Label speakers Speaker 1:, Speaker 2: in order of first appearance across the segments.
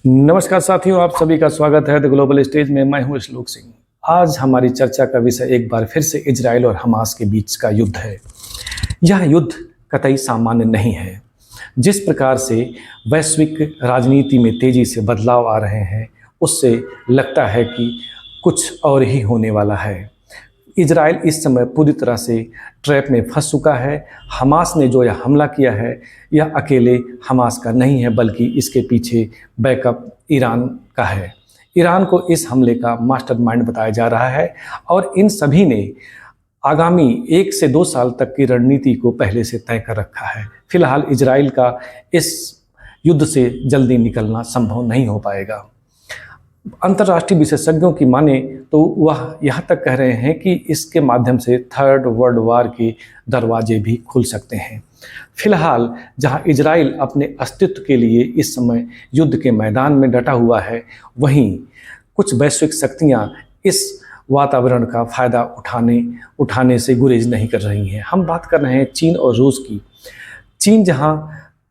Speaker 1: नमस्कार साथियों, आप सभी का स्वागत है द ग्लोबल स्टेज में। मैं हूं श्लोक सिंह। आज हमारी चर्चा का विषय एक बार फिर से इजराइल और हमास के बीच का युद्ध है। यह युद्ध कतई सामान्य नहीं है। जिस प्रकार से वैश्विक राजनीति में तेजी से बदलाव आ रहे हैं, उससे लगता है कि कुछ और ही होने वाला है। इजराइल इस समय पूरी तरह से ट्रैप में फंस चुका है। हमास ने जो यह हमला किया है, यह अकेले हमास का नहीं है, बल्कि इसके पीछे बैकअप ईरान का है। ईरान को इस हमले का मास्टरमाइंड बताया जा रहा है और इन सभी ने आगामी 1 से 2 साल तक की रणनीति को पहले से तय कर रखा है। फिलहाल इजराइल का इस युद्ध से जल्दी निकलना संभव नहीं हो पाएगा। अंतर्राष्ट्रीय विशेषज्ञों की माने तो वह यह तक कह रहे हैं कि इसके माध्यम से थर्ड वर्ल्ड वार के दरवाजे भी खुल सकते हैं। फिलहाल जहां इजराइल अपने अस्तित्व के लिए इस समय युद्ध के मैदान में डटा हुआ है, वहीं कुछ वैश्विक शक्तियां इस वातावरण का फ़ायदा उठाने से गुरेज नहीं कर रही हैं। हम बात कर रहे हैं चीन और रूस की। चीन जहां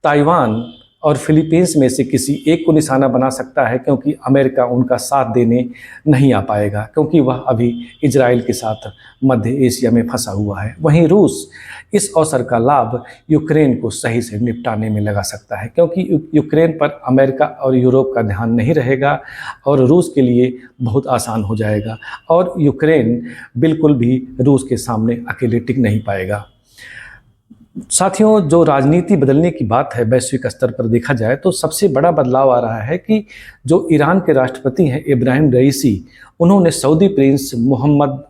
Speaker 1: ताइवान और फिलीपींस में से किसी एक को निशाना बना सकता है, क्योंकि अमेरिका उनका साथ देने नहीं आ पाएगा, क्योंकि वह अभी इजराइल के साथ मध्य एशिया में फंसा हुआ है। वहीं रूस इस अवसर का लाभ यूक्रेन को सही से निपटाने में लगा सकता है, क्योंकि यूक्रेन पर अमेरिका और यूरोप का ध्यान नहीं रहेगा और रूस के लिए बहुत आसान हो जाएगा और यूक्रेन बिल्कुल भी रूस के सामने अकेले टिक नहीं पाएगा। साथियों, जो राजनीति बदलने की बात है वैश्विक स्तर पर देखा जाए तो सबसे बड़ा बदलाव आ रहा है कि जो ईरान के राष्ट्रपति हैं इब्राहिम रईसी, उन्होंने सऊदी प्रिंस मोहम्मद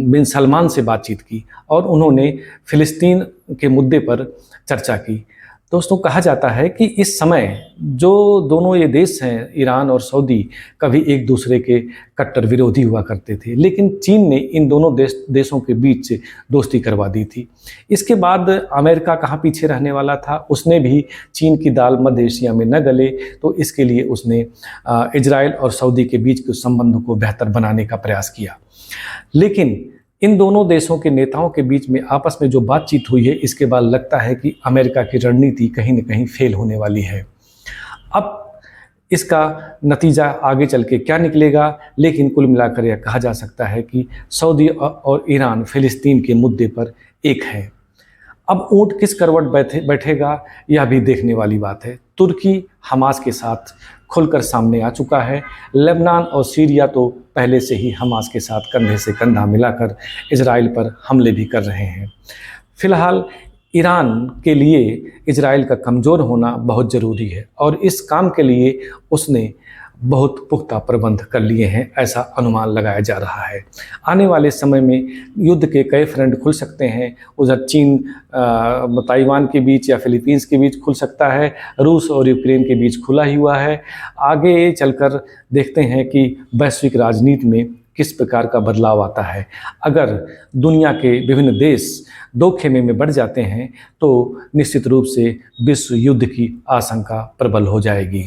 Speaker 1: बिन सलमान से बातचीत की और उन्होंने फ़िलिस्तीन के मुद्दे पर चर्चा की। दोस्तों, कहा जाता है कि इस समय जो दोनों ये देश हैं, ईरान और सऊदी, कभी एक दूसरे के कट्टर विरोधी हुआ करते थे, लेकिन चीन ने इन दोनों देशों के बीच दोस्ती करवा दी थी। इसके बाद अमेरिका कहाँ पीछे रहने वाला था। उसने भी चीन की दाल मध्य एशिया में न गले, तो इसके लिए उसने इजराइल और सऊदी के बीच के संबंधों को बेहतर बनाने का प्रयास किया। लेकिन इन दोनों देशों के नेताओं के बीच में आपस में जो बातचीत हुई है, इसके बाद लगता है कि अमेरिका की रणनीति कहीं न कहीं फेल होने वाली है। अब इसका नतीजा आगे चल के क्या निकलेगा, लेकिन कुल मिलाकर यह कहा जा सकता है कि सऊदी और ईरान फ़िलिस्तीन के मुद्दे पर एक है। अब ऊँट किस करवट बैठेगा, यह भी देखने वाली बात है। तुर्की हमास के साथ खुलकर सामने आ चुका है। लेबनान और सीरिया तो पहले से ही हमास के साथ कंधे से कंधा मिलाकर इजराइल पर हमले भी कर रहे हैं। फिलहाल ईरान के लिए इजराइल का कमज़ोर होना बहुत ज़रूरी है और इस काम के लिए उसने बहुत पुख्ता प्रबंध कर लिए हैं, ऐसा अनुमान लगाया जा रहा है। आने वाले समय में युद्ध के कई फ्रंट खुल सकते हैं। उधर चीन ताइवान के बीच या फिलीपींस के बीच खुल सकता है, रूस और यूक्रेन के बीच खुला ही हुआ है। आगे चलकर देखते हैं कि वैश्विक राजनीति में किस प्रकार का बदलाव आता है। अगर दुनिया के विभिन्न देश दो खेमे में बढ़ जाते हैं तो निश्चित रूप से विश्व युद्ध की आशंका प्रबल हो जाएगी।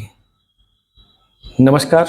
Speaker 1: नमस्कार।